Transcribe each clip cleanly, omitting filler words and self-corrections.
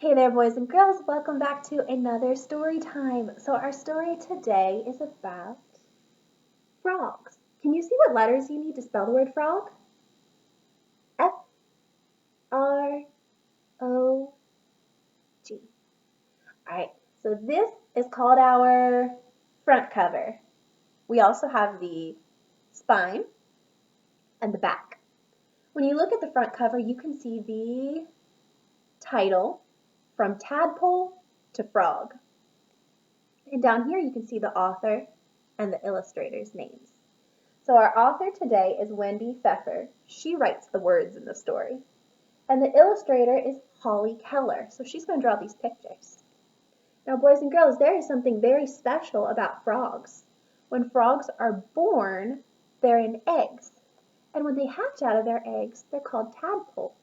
Hey there, boys and girls. Welcome back to another story time. So our story today is about frogs. Can you see what letters you need to spell the word frog? F-R-O-G. All right, so this is called our front cover. We also have the spine and the back. When you look at the front cover, you can see the title from Tadpole to Frog. And down here you can see the author and the illustrator's names. So our author today is Wendy Pfeffer. She writes the words in the story. And the illustrator is Holly Keller. So she's going to draw these pictures. Now, boys and girls, there is something very special about frogs. When frogs are born, they're in eggs. And when they hatch out of their eggs, they're called tadpoles.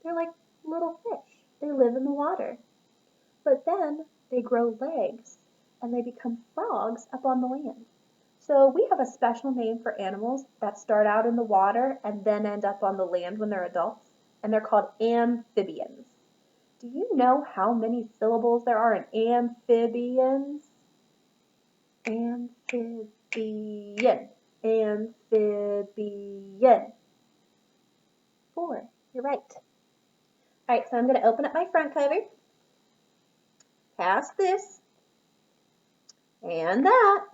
They're like little fish. They live in the water. But then they grow legs and they become frogs up on the land. So we have a special name for animals that start out in the water and then end up on the land when they're adults, and they're called amphibians. Do you know how many syllables there are in amphibians? Amphibian. Amphibian. 4. You're right. All right, so I'm going to open up my front cover. Past this. And that.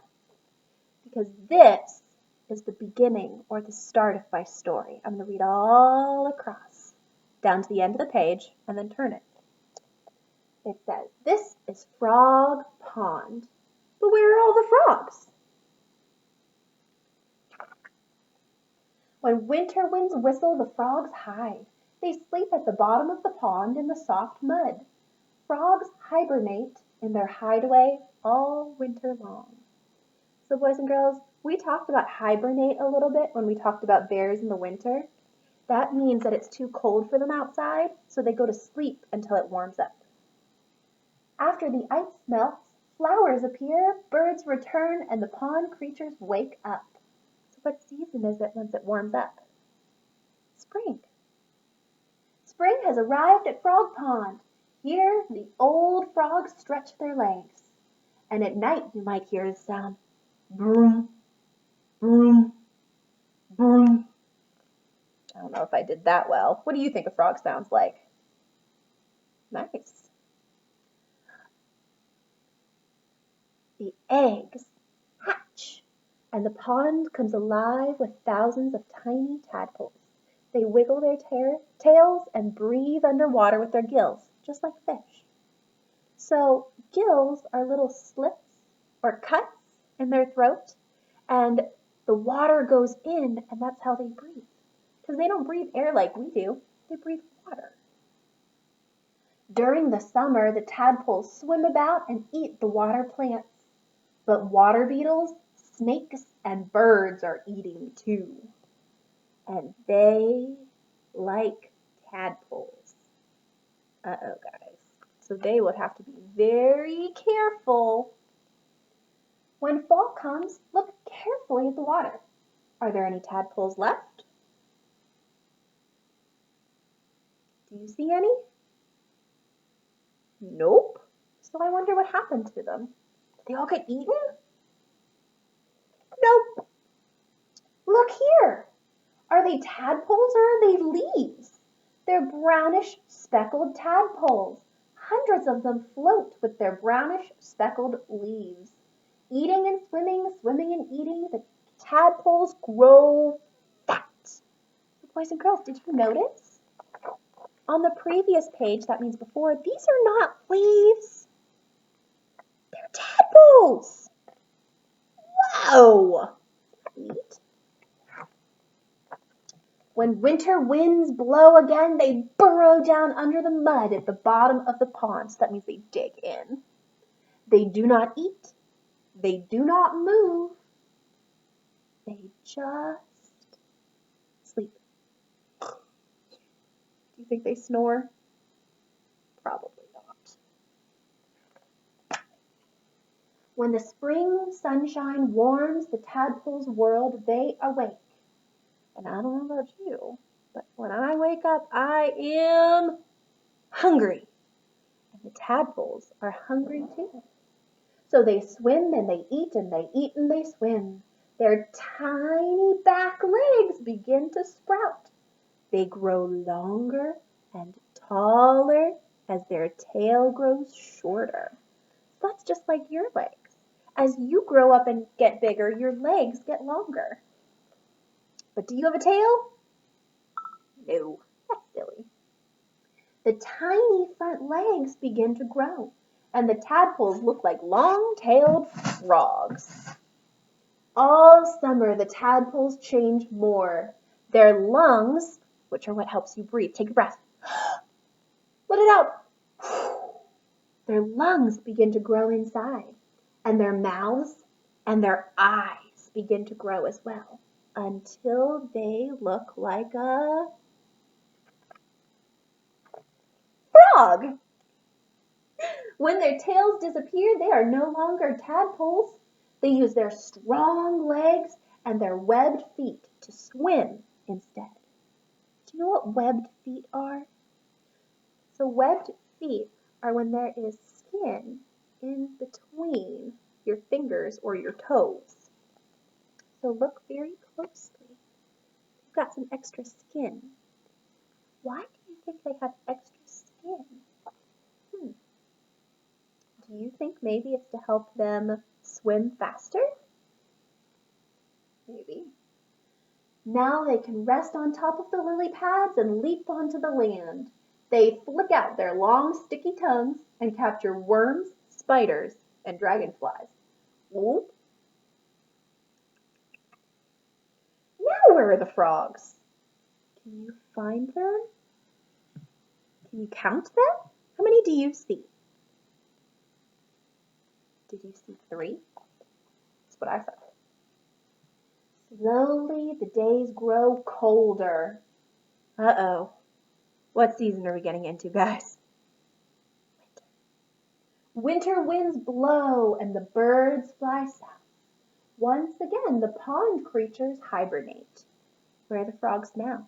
Because this is the beginning or the start of my story. I'm going to read all across, down to the end of the page, and then turn it. It says, this is Frog Pond. But where are all the frogs? When winter winds whistle, the frogs hide. They sleep at the bottom of the pond in the soft mud. Frogs hibernate in their hideaway all winter long. So boys and girls, we talked about hibernate a little bit when we talked about bears in the winter. That means that it's too cold for them outside, so they go to sleep until it warms up. After the ice melts, flowers appear, birds return, and the pond creatures wake up. So what season is it once it warms up? Spring. Spring has arrived at Frog Pond. Here, the old frogs stretch their legs. And at night, you might hear the sound, broom, broom, broom. I don't know if I did that well. What do you think a frog sounds like? Nice. The eggs hatch, and the pond comes alive with thousands of tiny tadpoles. They wiggle their tails and breathe underwater with their gills, just like fish. So gills are little slits or cuts in their throat, and the water goes in, and that's how they breathe. Because they don't breathe air like we do, they breathe water. During the summer, the tadpoles swim about and eat the water plants. But water beetles, snakes, and birds are eating too. And they like tadpoles. Uh-oh, guys. So they would have to be very careful. When fall comes, look carefully at the water. Are there any tadpoles left? Do you see any? Nope. So I wonder what happened to them. Did they all get eaten? Nope. Look here. Are they tadpoles or are they leaves? They're brownish speckled tadpoles. Hundreds of them float with their brownish speckled leaves. Eating and swimming, swimming and eating, the tadpoles grow fat. Boys and girls, did you notice? On the previous page, that means before, these are not leaves. They're tadpoles. Wow. Neat. When winter winds blow again, they burrow down under the mud at the bottom of the pond. So that means they dig in. They do not eat. They do not move. They just sleep. Do you think they snore? Probably not. When the spring sunshine warms the tadpole's world, they awake. And I don't know about you, but when I wake up, I am hungry. And the tadpoles are hungry too. So they swim and they eat and they eat and they swim. Their tiny back legs begin to sprout. They grow longer and taller as their tail grows shorter. That's just like your legs. As you grow up and get bigger, your legs get longer. But do you have a tail? No, that's silly. The tiny front legs begin to grow, and the tadpoles look like long-tailed frogs. All summer, the tadpoles change more. Their lungs, which are what helps you breathe, take a breath. Let it out. Their lungs begin to grow inside, and their mouths and their eyes begin to grow as well, until they look like a frog. When their tails disappear, they are no longer tadpoles. They use their strong legs and their webbed feet to swim instead. Do you know what webbed feet are? So webbed feet are when there is skin in between your fingers or your toes. So look very closely. You've got some extra skin. Why do you think they have extra skin? Do you think maybe it's to help them swim faster? Maybe. Now they can rest on top of the lily pads and leap onto the land. They flick out their long, sticky tongues and capture worms, spiders, and dragonflies. Whoop. Now where are the frogs? Can you find them? Can you count them? How many do you see? Did you see 3? That's what I saw. Slowly the days grow colder. Uh-oh. What season are we getting into, guys? Winter winds blow and the birds fly south. Once again, the pond creatures hibernate. Where are the frogs now?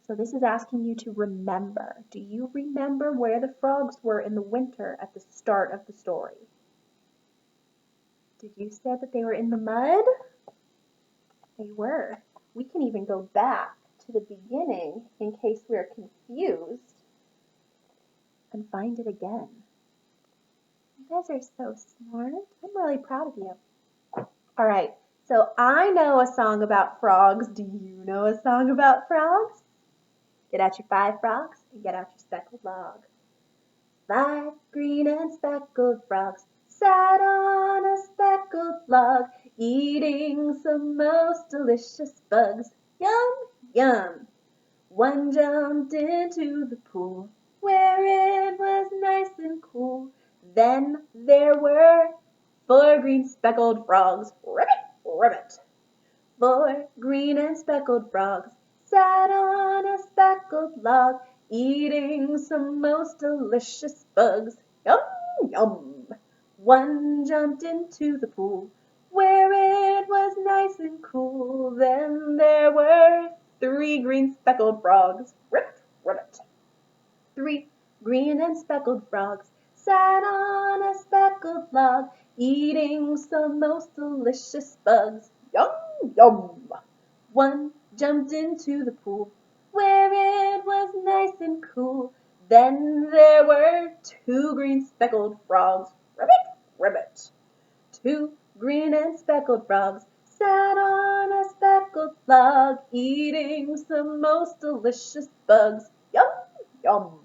So this is asking you to remember. Do you remember where the frogs were in the winter at the start of the story? Did you say that they were in the mud? They were. We can even go back to the beginning in case we're confused and find it again. You guys are so smart. I'm really proud of you. All right, so I know a song about frogs. Do you know a song about frogs? Get out your 5 frogs and get out your speckled log. 5 green and speckled frogs sat on a speckled log, eating some most delicious bugs. Yum, yum. One jumped into the pool where it was nice and cool. Then there were 4 green speckled frogs. Ribbit, ribbit. 4 green and speckled frogs sat on a speckled log, eating some most delicious bugs. Yum, yum. One jumped into the pool where it was nice and cool. Then there were 3 green speckled frogs. Ribbit, ribbit. 3 green and speckled frogs sat on a speckled log, eating some most delicious bugs. Yum, yum. One jumped into the pool where it was nice and cool. Then there were 2 green speckled frogs. Ribbit, ribbit. 2 green and speckled frogs sat on a speckled log, eating some most delicious bugs. Yum, yum.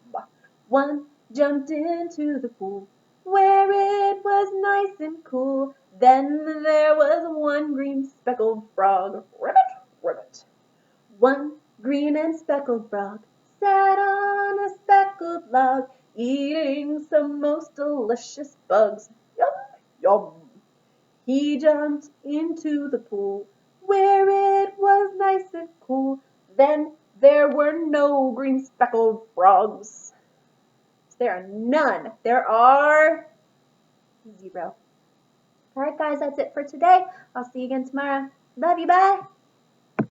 One jumped into the pool where it was nice and cool. Then there was 1 green speckled frog. Ribbit, ribbit. 1 green and speckled frog sat on a speckled log, eating some most delicious bugs. Yum, yum. He jumped into the pool where it was nice and cool. Then there were no green speckled frogs. There are none. There are 0. All right, guys, that's it for today. I'll see you again tomorrow. Love you. Bye.